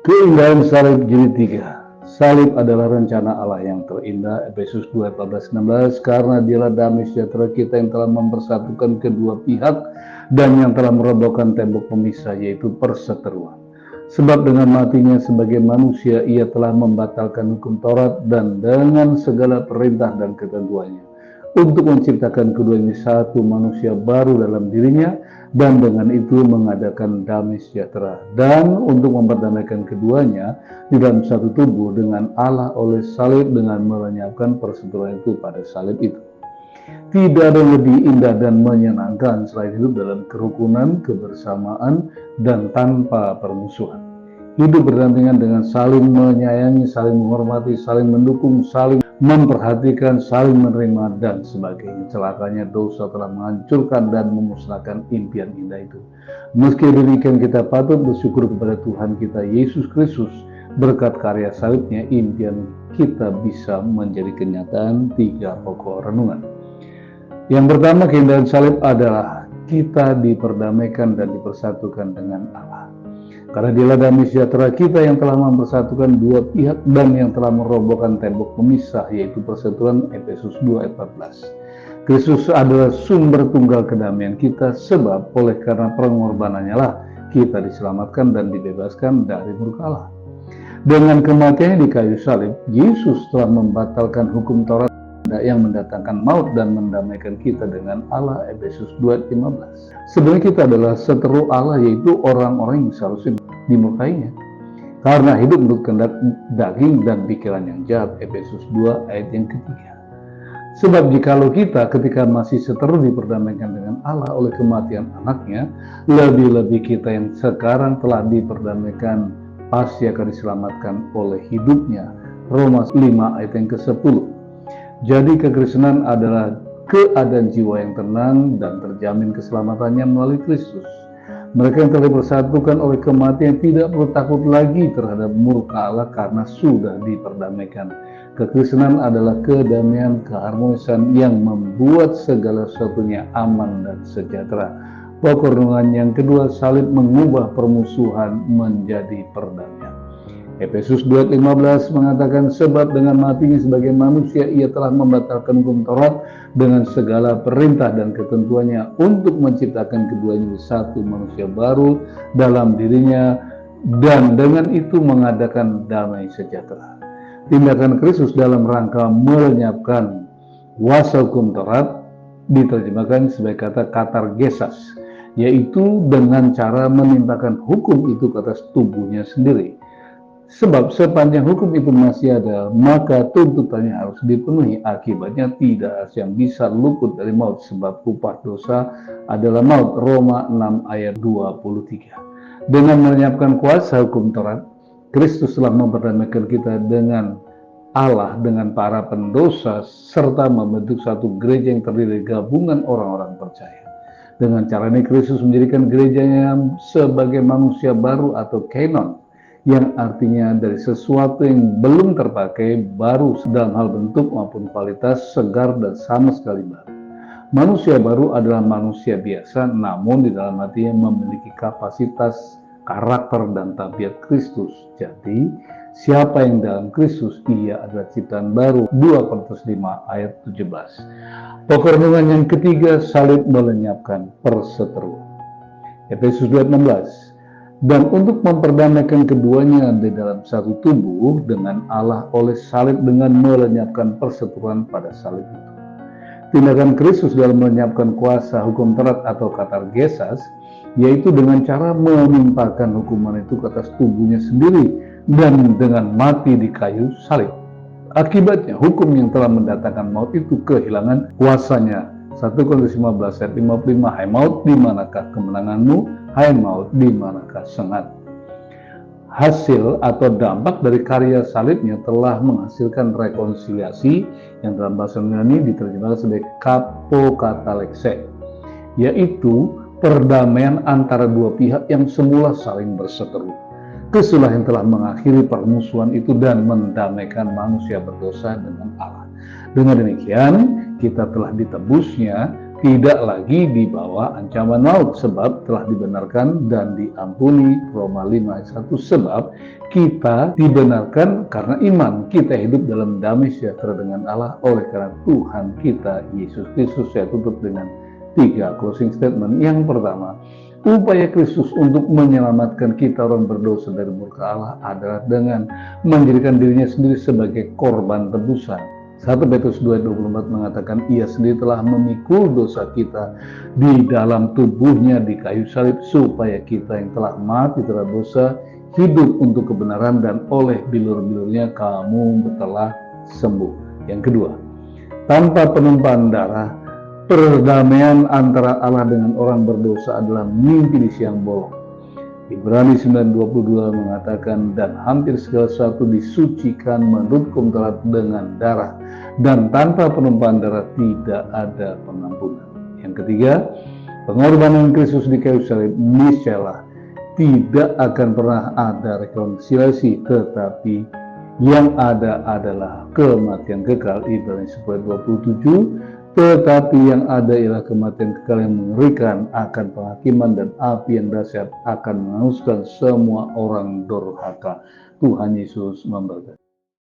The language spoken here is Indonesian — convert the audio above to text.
Keindahan salib jilid 3. Salib adalah rencana Allah yang terindah, Efesus 2:14-16, karena dialah damai sejahtera kita yang telah mempersatukan kedua pihak dan yang telah merobohkan tembok pemisah, yaitu perseteruan. Sebab dengan matinya sebagai manusia ia telah membatalkan hukum Taurat dan dengan segala perintah dan ketentuannya, untuk menciptakan keduanya satu manusia baru dalam dirinya, dan dengan itu mengadakan damai sejahtera, dan untuk memperdamaikan keduanya di dalam satu tubuh dengan Allah oleh salib, dengan melenyapkan perseteruan itu pada salib itu. Tidak ada yang lebih indah dan menyenangkan selain hidup dalam kerukunan, kebersamaan, dan tanpa permusuhan. Hidup berdampingan dengan saling menyayangi, saling menghormati, saling mendukung, saling memperhatikan, saling menerima, dan sebagainya. Celakanya dosa telah menghancurkan dan memusnahkan impian indah itu. Meski demikian, kita patut bersyukur kepada Tuhan kita Yesus Kristus. Berkat karya salibnya, impian kita bisa menjadi kenyataan. 3 pokok renungan. Yang pertama, keindahan salib adalah kita diperdamaikan dan dipersatukan dengan Allah. Karena dialah damai sejahtera kita yang telah mempersatukan dua pihak dan yang telah merobohkan tembok pemisah, yaitu perseteruan, Efesus 2:14. Kristus adalah sumber tunggal kedamaian kita, sebab oleh karena pengorbanannya lah kita diselamatkan dan dibebaskan dari murka Allah. Dengan kematiannya di kayu salib, Yesus telah membatalkan hukum Taurat yang mendatangkan maut dan mendamaikan kita dengan Allah, Efesus 2:15. Sebenarnya kita adalah seteru Allah, yaitu orang-orang yang seharusnya dimurkainya karena hidup menurut kehendak daging dan pikiran yang jahat, Efesus 2 ayat yang ketiga. Sebab jikalau kita ketika masih seteru diperdamaikan dengan Allah oleh kematian anaknya, lebih-lebih kita yang sekarang telah diperdamaikan pasti akan diselamatkan oleh hidupnya, Roma 5 ayat yang ke-10. Jadi kekristenan adalah keadaan jiwa yang tenang dan terjamin keselamatannya melalui Kristus. Mereka yang telah dipersatukan oleh kematian tidak perlu takut lagi terhadap murka Allah karena sudah diperdamaikan. Kekristenan adalah kedamaian, keharmonisan yang membuat segala sesuatunya aman dan sejahtera. Pokok renungan yang kedua, salib mengubah permusuhan menjadi perdamaian. Efesus 2:15 mengatakan, sebab dengan matinya sebagai manusia ia telah membatalkan hukum Taurat dengan segala perintah dan ketentuannya, untuk menciptakan keduanya satu manusia baru dalam dirinya, dan dengan itu mengadakan damai sejahtera. Tindakan Kristus dalam rangka melenyapkan kuasa hukum Taurat diterjemahkan sebagai kata katargesas, yaitu dengan cara menimpakan hukum itu ke atas tubuhnya sendiri. Sebab sepanjang hukum itu masih ada, maka tuntutannya harus dipenuhi. Akibatnya tidak ada yang bisa luput dari maut, sebab upah dosa adalah maut, Roma 6 ayat 23. Dengan melenyapkan kuasa hukum Taurat, Kristus telah memperdamaikan kita dengan Allah, dengan para pendosa, serta membentuk satu gereja yang terdiri dari gabungan orang-orang percaya. Dengan cara ini Kristus menjadikan gerejanya sebagai manusia baru atau kainon, yang artinya dari sesuatu yang belum terpakai, baru dalam hal bentuk maupun kualitas, segar dan sama sekali baru. Manusia baru adalah manusia biasa, namun di dalam hatinya memiliki kapasitas, karakter, dan tabiat Kristus. Jadi, siapa yang dalam Kristus, ia adalah ciptaan baru, 2 Korintus 5 ayat 17. Pokok renungan yang ketiga, salib melenyapkan perseteruan. Efesus 2:16. Dan untuk memperdamaikan keduanya di dalam satu tubuh dengan Allah oleh salib, dengan melenyapkan perseteruan pada salib itu. Tindakan Kristus dalam melenyapkan kuasa hukum Taurat atau katargesas, yaitu dengan cara menimpakan hukuman itu ke atas tubuhnya sendiri dan dengan mati di kayu salib. Akibatnya hukum yang telah mendatangkan maut itu kehilangan kuasanya. 1 Korintus 15 ayat 55, hai maut, di manakah kemenanganmu? Hai maut, di manakah sengat? Hasil atau dampak dari karya salibnya telah menghasilkan rekonsiliasi yang dalam bahasa Yunani diterjemahkan sebagai kapokatalekse, yaitu perdamaian antara dua pihak yang semula saling berseteru. Kristuslah yang telah mengakhiri permusuhan itu dan mendamaikan manusia berdosa dengan Allah. Dengan demikian, kita telah ditebusnya tidak lagi di bawah ancaman maut, sebab telah dibenarkan dan diampuni. Roma 5 ayat 1. Sebab kita dibenarkan karena iman, kita hidup dalam damai sejahtera dengan Allah oleh karena Tuhan kita Yesus Kristus. Saya tutup dengan 3 closing statement. Yang pertama, upaya Kristus untuk menyelamatkan kita orang berdosa dari murka Allah adalah dengan menjadikan dirinya sendiri sebagai korban tebusan. 1 Petrus 2:24 mengatakan ia sendiri telah memikul dosa kita di dalam tubuhnya di kayu salib, supaya kita yang telah mati terhadap dosa hidup untuk kebenaran, dan oleh bilur-bilurnya kamu telah sembuh. Yang kedua, tanpa penumpahan darah, perdamaian antara Allah dengan orang berdosa adalah mimpi di siang bolong. Ibrani 9:22 mengatakan, dan hampir segala sesuatu disucikan menurut hukum Taurat dengan darah, dan tanpa penumpahan darah tidak ada pengampunan. Yang ketiga, pengorbanan Kristus di kayu salib niscayalah tidak akan pernah ada rekonsiliasi, tetapi yang ada adalah kematian kekal. Ibrani 10:27. Tetapi yang ada ialah kematian kekal yang mengerikan, akan penghakiman dan api yang dahsyat akan menghanguskan semua orang durhaka. Tuhan Yesus memberkati.